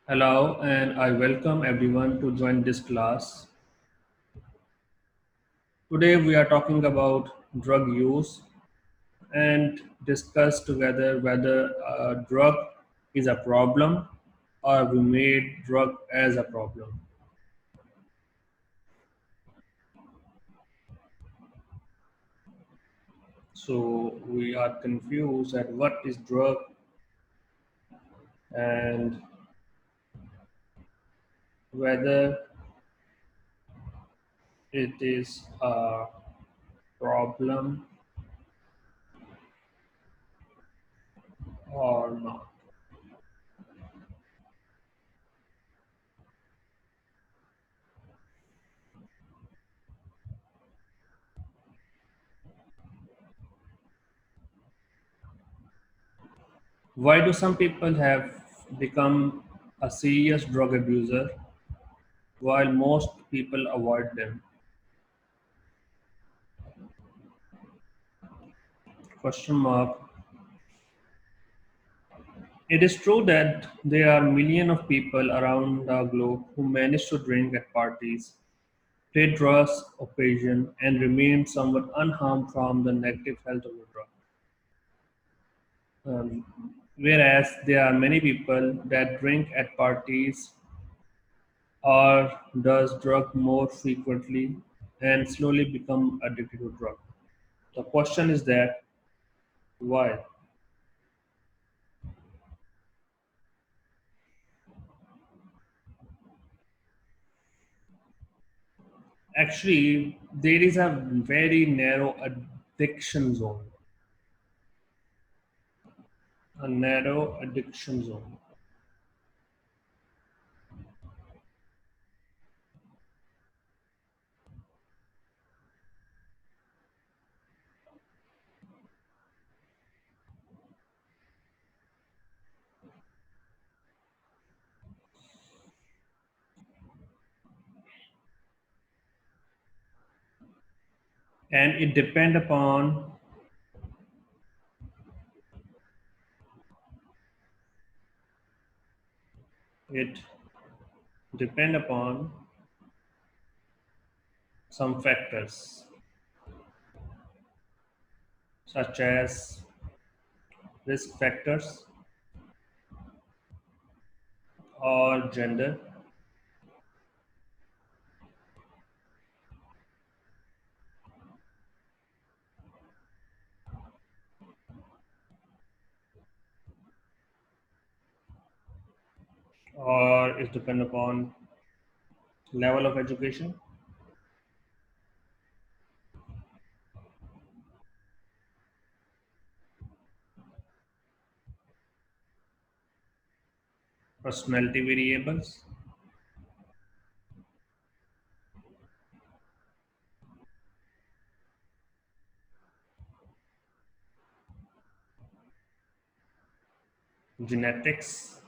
Hello, and I welcome everyone to join this class. Today, we are talking about drug use and discuss together whether a drug is a problem or we made drug as a problem. So, we are confused at what is drug and whether it is a problem or not. Why do some people have become a serious drug abuser while most people avoid them? Question mark. It is true that there are millions of people around the globe who manage to drink at parties, play drugs occasion, and remain somewhat unharmed from the negative health of the drug. Whereas there are many people that drink at parties or does drug more frequently and slowly become addicted to drug. The question is that why? Actually, there is a very narrow addiction zone. A narrow addiction zone. And it depend upon some factors such as risk factors or gender or it depend upon level of education, personality variables, genetics,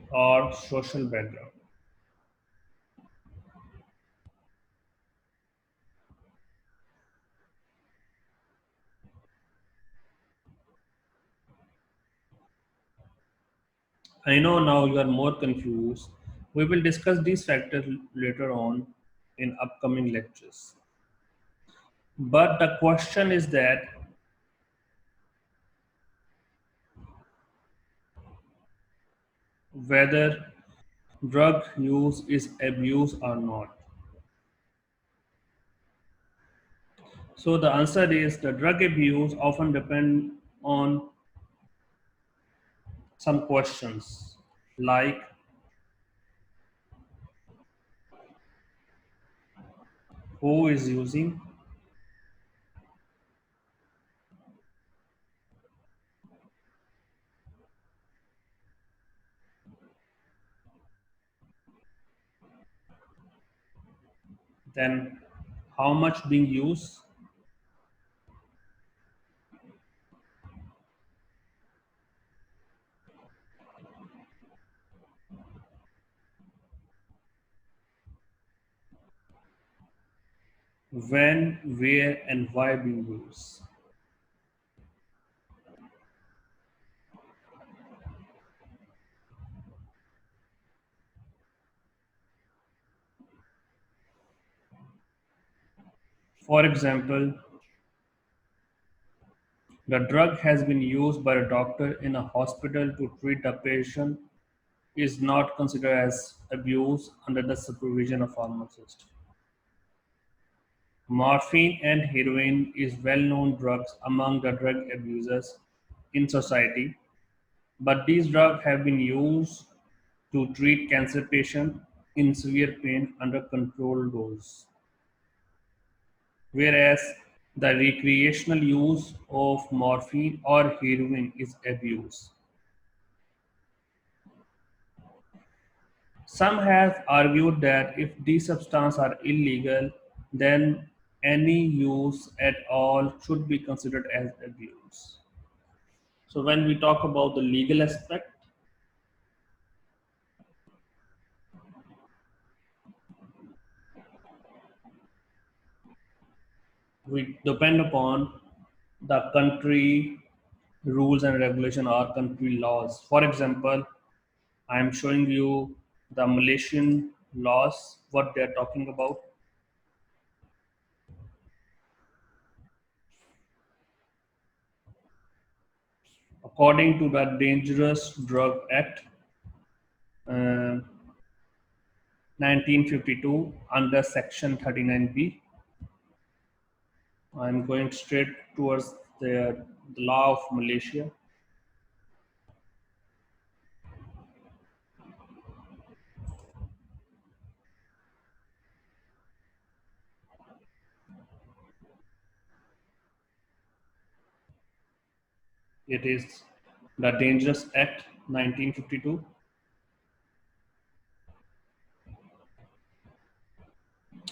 or social background. I know now you are more confused. We will discuss these factors later on in upcoming lectures. But the question is that whether drug use is abuse or not. So the answer is the drug abuse often depend on some questions like who is using, then how much being used, when, where, and why being used. For example, the drug has been used by a doctor in a hospital to treat a patient is not considered as abuse under the supervision of pharmacist. Morphine and heroin is well-known drugs among the drug abusers in society, but these drugs have been used to treat cancer patients in severe pain under controlled dose, whereas the recreational use of morphine or heroin is abuse. Some have argued that if these substances are illegal, then any use at all should be considered as abuse. So, when we talk about the legal aspect, we depend upon the country rules and regulation or country laws. For example, I am showing you the Malaysian laws, what they are talking about. According to the Dangerous Drug Act, uh, 1952, under Section 39B, I'm going straight towards the law of Malaysia. It is the Dangerous Act 1952.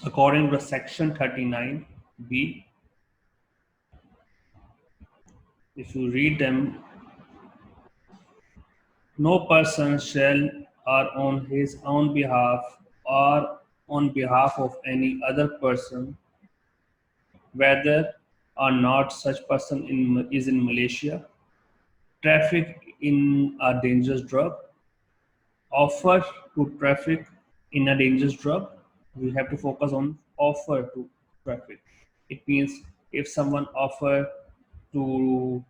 According to Section 39B, if you read them, no person shall, or on his own behalf, or on behalf of any other person, whether or not such person is in Malaysia, traffic in a dangerous drug, offer to traffic in a dangerous drug. We have to focus on offer to traffic. It means if someone offer to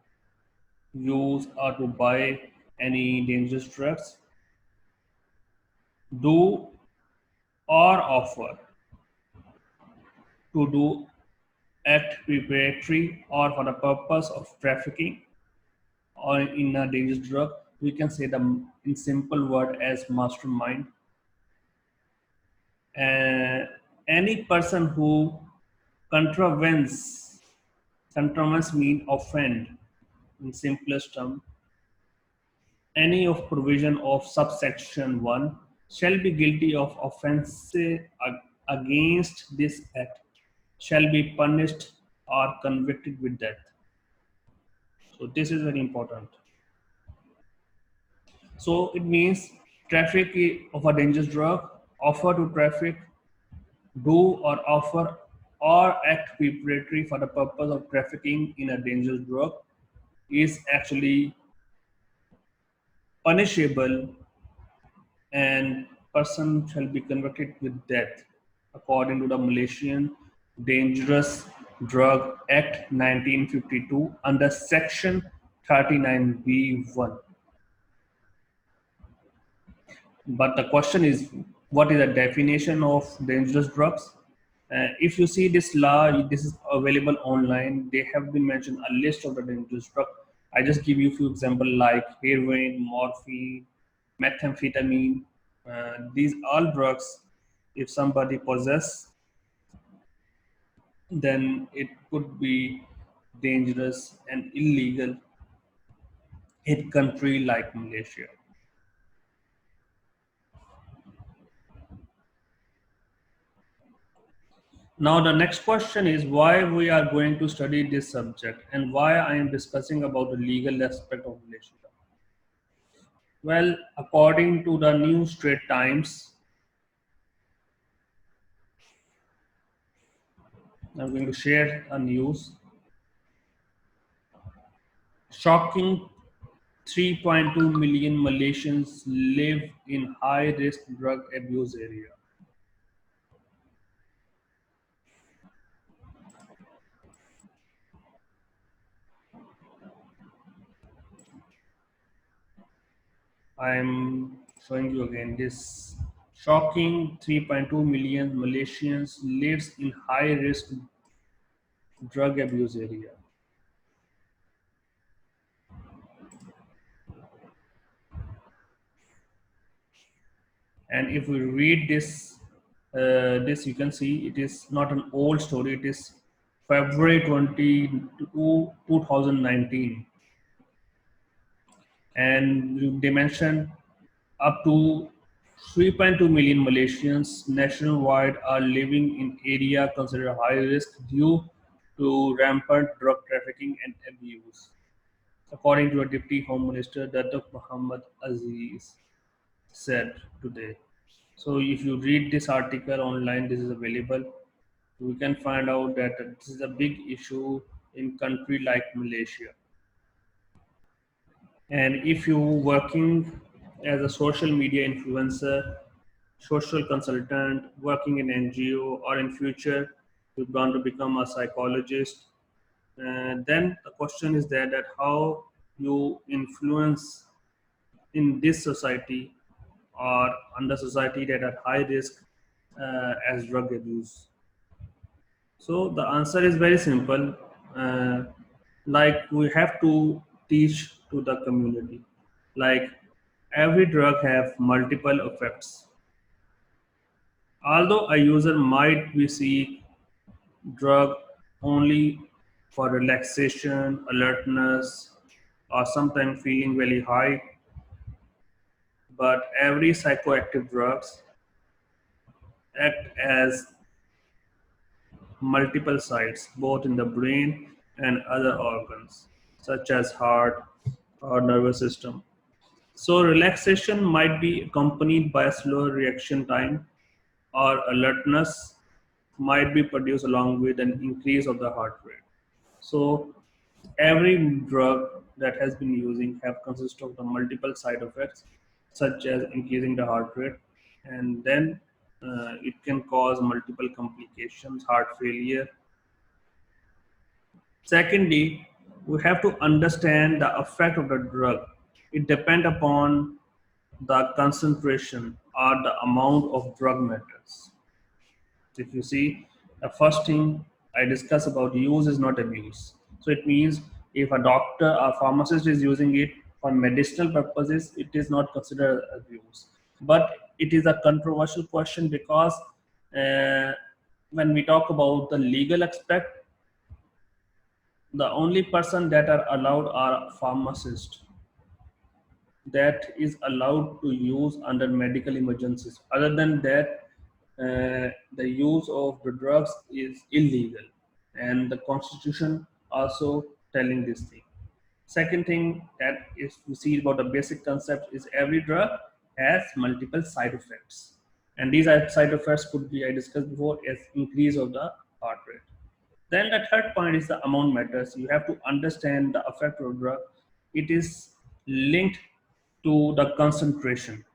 use or to buy any dangerous drugs, do or offer to do act preparatory or for the purpose of trafficking or in a dangerous drug, we can say them in simple word as mastermind. And any person who contravenes, contravenes mean offend in simplest term, any of provision of subsection 1 shall be guilty of offence against this act, shall be punished or convicted with death. So this is very important. So it means traffic of a dangerous drug, offer to traffic, do or offer or act preparatory for the purpose of trafficking in a dangerous drug is actually punishable, and person shall be convicted with death according to the Malaysian Dangerous Drug Act 1952 under section 39B1. But the question is, what is the definition of dangerous drugs? If you see this law, this is available online. They have been mentioned a list of the dangerous drugs. I just give you a few examples like heroin, morphine, methamphetamine. These all drugs, if somebody possess, then it could be dangerous and illegal in country like Malaysia. Now the next question is why we are going to study this subject and why I am discussing about the legal aspect of relationship. Well, according to the New Straits Times, I'm going to share a news. Shocking 3.2 million Malaysians live in high-risk drug abuse area. I'm showing you again this shocking 3.2 million Malaysians lives in high risk drug abuse area. And if we read this, you can see it is not an old story. It is February 2019, and they mentioned up to 3.2 million Malaysians nationwide are living in area considered high risk due to rampant drug trafficking and abuse, according to a Deputy Home Minister Datuk Muhammad Aziz said today. So if you read this article online, this is available. We can find out that this is a big issue in country like Malaysia. And if you working as a social media influencer, social consultant, working in NGO, or in future you want to become a psychologist, then the question is that how you influence in this society or under society that are high risk as drug abuse. So the answer is very simple. Uh, like we have to teach to the community. Like every drug have multiple effects. Although a user might be seek drug only for relaxation, alertness, or sometimes feeling very high, but every psychoactive drugs act as multiple sites, both in the brain and other organs, such as heart or nervous system. So relaxation might be accompanied by a slower reaction time, or alertness might be produced along with an increase of the heart rate. So every drug that has been using have consist of the multiple side effects, such as increasing the heart rate, and then it can cause multiple complications, heart failure. Secondly, we have to understand the effect of the drug. It depends upon the concentration or the amount of drug matters. If you see, the first thing I discuss about use is not abuse. So it means if a doctor or pharmacist is using it for medicinal purposes, it is not considered abuse. But it is a controversial question because uh, when we talk about the legal aspect, the only person that are allowed are pharmacists that is allowed to use under medical emergencies. Other than that, the use of the drugs is illegal, and the constitution also telling this thing. Second thing that is we see about the basic concept is every drug has multiple side effects, and these side effects could be I discussed before as increase of the heart rate. Then the third point is the amount matters. You have to understand the effect of drug. It is linked to the concentration.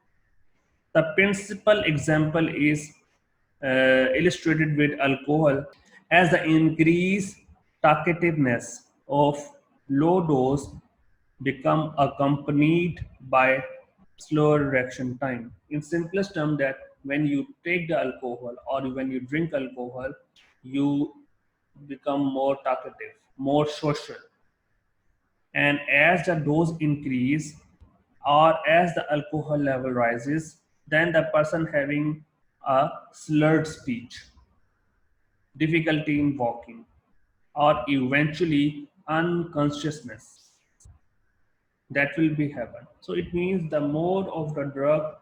The principal example is illustrated with alcohol as the increased talkativeness of low dose become accompanied by slower reaction time. In simplest term, that when you take the alcohol or when you drink alcohol, you become more talkative, more social. And as the dose increase or as the alcohol level rises, then the person having a slurred speech, difficulty in walking, or eventually unconsciousness that will be happen. So it means the more of the drug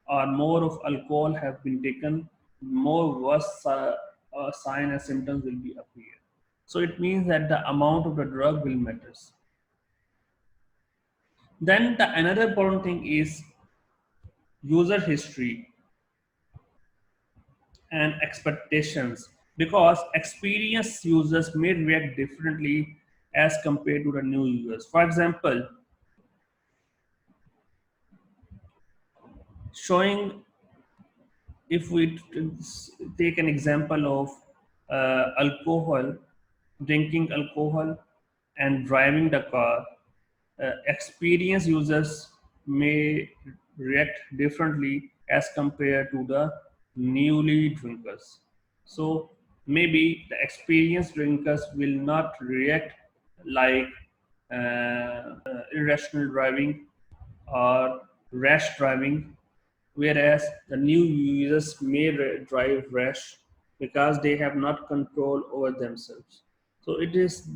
or more of alcohol have been taken, more worse sign and symptoms will be appear. So it means that the amount of the drug will matters. Then the another important thing is user history and expectations, because experienced users may react differently as compared to the new users. For example, showing if we take an example of alcohol, drinking alcohol and driving the car, experienced users may react differently as compared to the newly drinkers. So maybe the experienced drinkers will not react like irrational driving or rash driving, whereas the new users may drive rash because they have not control over themselves. So there is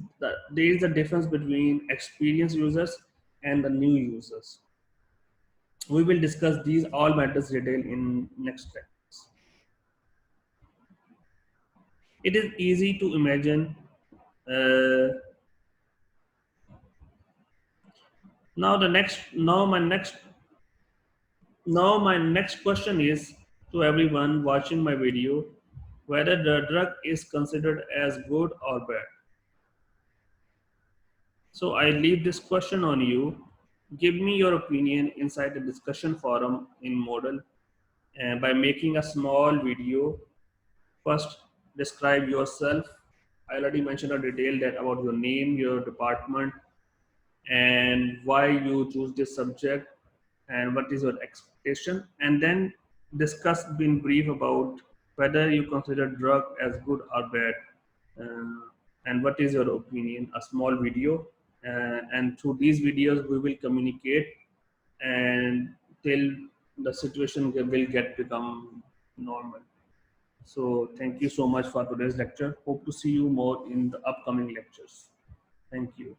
a difference between experienced users and the new users. We will discuss these all matters detail in next steps. It is easy to imagine. Uh, now the next, now my next question is to everyone watching my video, whether the drug is considered as good or bad. So I leave this question on you. Give me your opinion inside the discussion forum in Modal and by making a small video. First, describe yourself. I already mentioned a detail that about your name, your department, and why you choose this subject, and what is your expectation. And then discuss in brief about whether you consider drug as good or bad, uh, and what is your opinion. A small video, and through these videos we will communicate and till the situation will get become normal. So thank you so much for today's lecture. Hope to see you more in the upcoming lectures. Thank you.